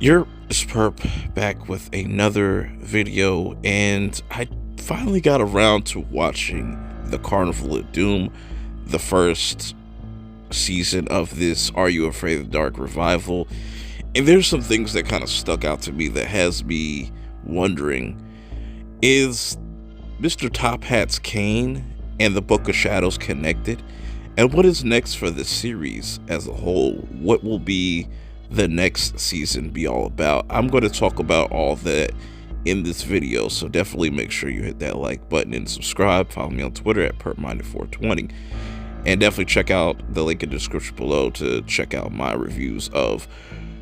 You're Perp back with another video, and I finally got around to watching the Carnival of Doom, the first season of this Are You Afraid of the Dark revival. And there's some things that kind of stuck out to me that has me wondering, is Mr. Top Hat's cane and the Book of Shadows connected? And what is next for this series as a whole? What will be the next season be all about? I'm going to talk about all that in this video, so definitely make sure you hit that like button and subscribe. Follow me on Twitter at PerpMinded420, and definitely check out the link in the description below to check out my reviews of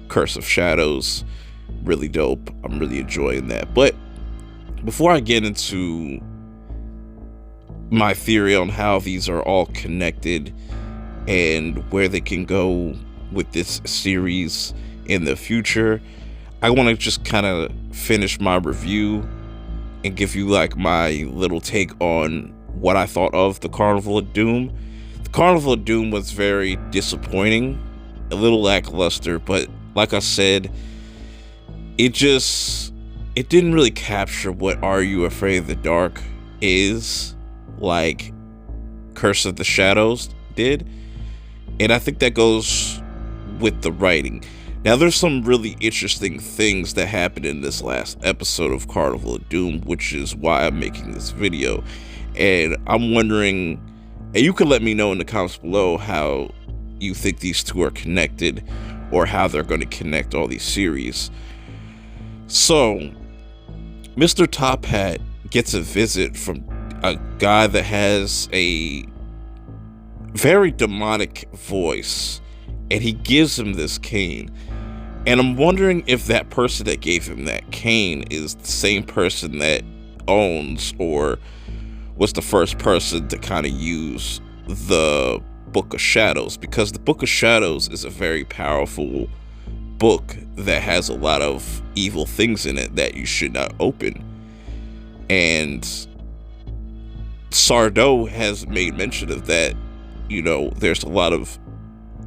Curse of Shadows. Really dope. I'm really enjoying that. But before I get into my theory on how these are all connected and where they can go with this series in the future, I want to just kind of finish my review and give you like my little take on what I thought of the Carnival of Doom. The Carnival of Doom was very disappointing, a little lackluster, but like I said, it didn't really capture what Are You Afraid of the Dark is, like Curse of the Shadows did. And I think that goes with the writing. Now, there's some really interesting things that happened in this last episode of Carnival of Doom, which is why I'm making this video. And I'm wondering, and you can let me know in the comments below how you think these two are connected, or how they're going to connect all these series. So, Mr. Top Hat gets a visit from a guy that has a very demonic voice, and he gives him this cane. And I'm wondering if that person that gave him that cane is the same person that owns or was the first person to kind of use the Book of Shadows, because the Book of Shadows is a very powerful book that has a lot of evil things in it that you should not open. And Sardo has made mention of that. You know, there's a lot of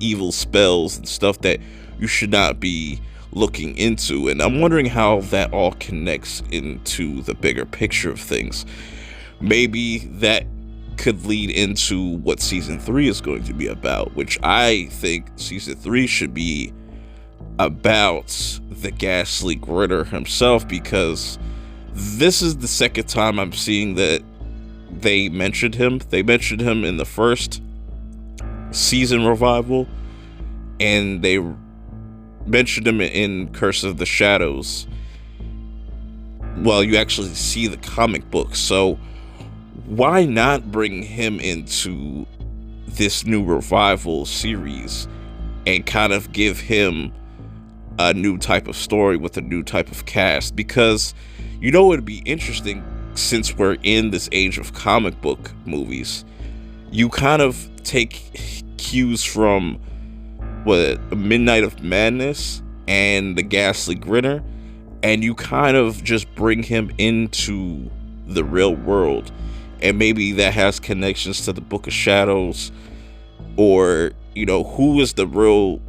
evil spells and stuff that you should not be looking into, and I'm wondering how that all connects into the bigger picture of things. Maybe that could lead into what season 3 is going to be about, which I think season 3 should be about the Ghastly Gritter himself, because this is the second time I'm seeing that they mentioned him. They mentioned him in the first season revival, and they mentioned him in Curse of the Shadows. Well, you actually see the comic book, so why not bring him into this new revival series and kind of give him a new type of story with a new type of cast? Because, you know, it'd be interesting, since we're in this age of comic book movies, you kind of take cues from Midnight of Madness and the Ghastly Gritter, and you kind of just bring him into the real world. And maybe that has connections to the Book of Shadows, or, you know, who is the real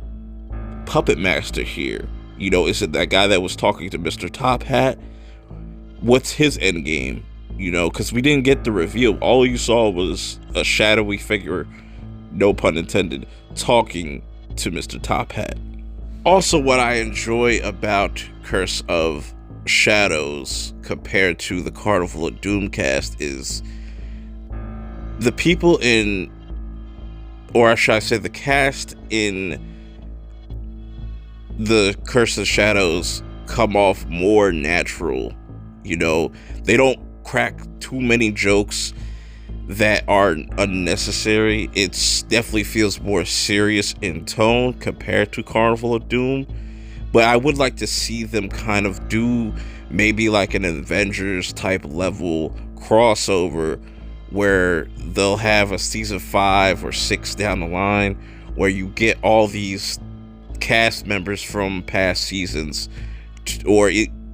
puppet master here? You know, is it that guy that was talking to Mr. Top Hat? What's his end game? You know, because we didn't get the reveal. All you saw was a shadowy figure, no pun intended, talking to Mr. Top Hat. Also, what I enjoy about Curse of Shadows compared to the Carnival of Doom cast is the people in, or should I say the cast in the Curse of Shadows come off more natural. You know, they don't crack too many jokes that are unnecessary. It definitely feels more serious in tone compared to Carnival of Doom. But I would like to see them kind of do maybe like an Avengers type level crossover, where they'll have a season 5 or 6 down the line where you get all these cast members from past seasons, or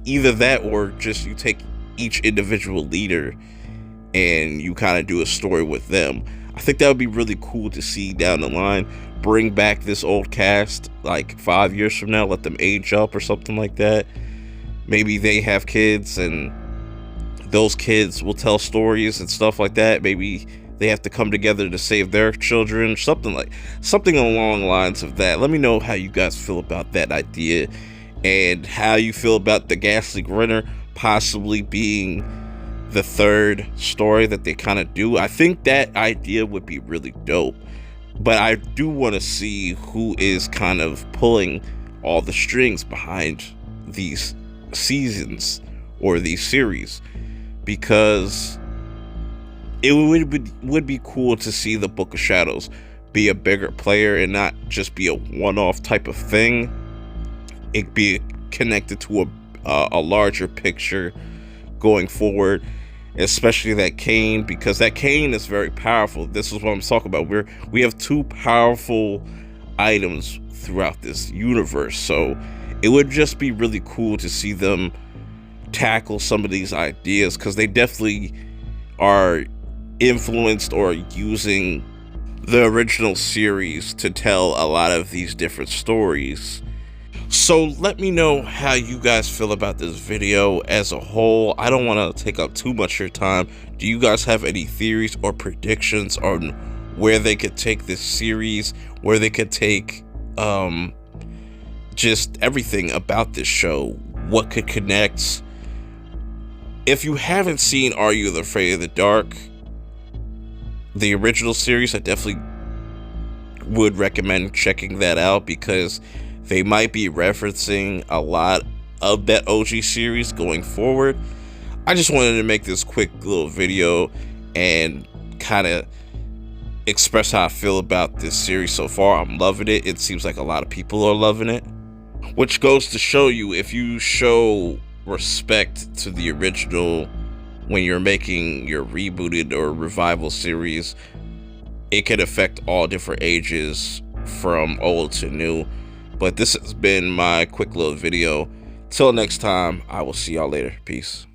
either that, or just you take each individual leader and you kind of do a story with them. I think that would be really cool to see down the line. bring back this old cast like 5 years from now, let them age up or something like that. Maybe they have kids and those kids will tell stories and stuff like that. Maybe they have to come together to save their children, something along the lines of that. Let me know how you guys feel about that idea and how you feel about the Ghastly Grinner possibly being the third story that they kind of do. I think that idea would be really dope, but I do want to see who is kind of pulling all the strings behind these seasons or these series, because it would be cool to see the Book of Shadows be a bigger player and not just be a one-off type of thing. It be connected to a larger picture going forward, especially that Cain, because that Cain is very powerful. This is what I'm talking about. We have two powerful items throughout this universe, so it would just be really cool to see them tackle some of these ideas, because they definitely are influenced or using the original series to tell a lot of these different stories. So let me know how you guys feel about this video as a whole. I don't want to take up too much of your time. Do you guys have any theories or predictions on where they could take this series, where they could take just everything about this show, what could connect? If you haven't seen Are You Afraid of the Dark, the original series, I definitely would recommend checking that out, because they might be referencing a lot of that OG series going forward. I just wanted to make this quick little video and kind of express how I feel about this series so far. I'm loving it. It seems like a lot of people are loving it, which goes to show you, if you show respect to the original when you're making your rebooted or revival series, it can affect all different ages from old to new. But this has been my quick little video. Till next time, I will see y'all later. Peace.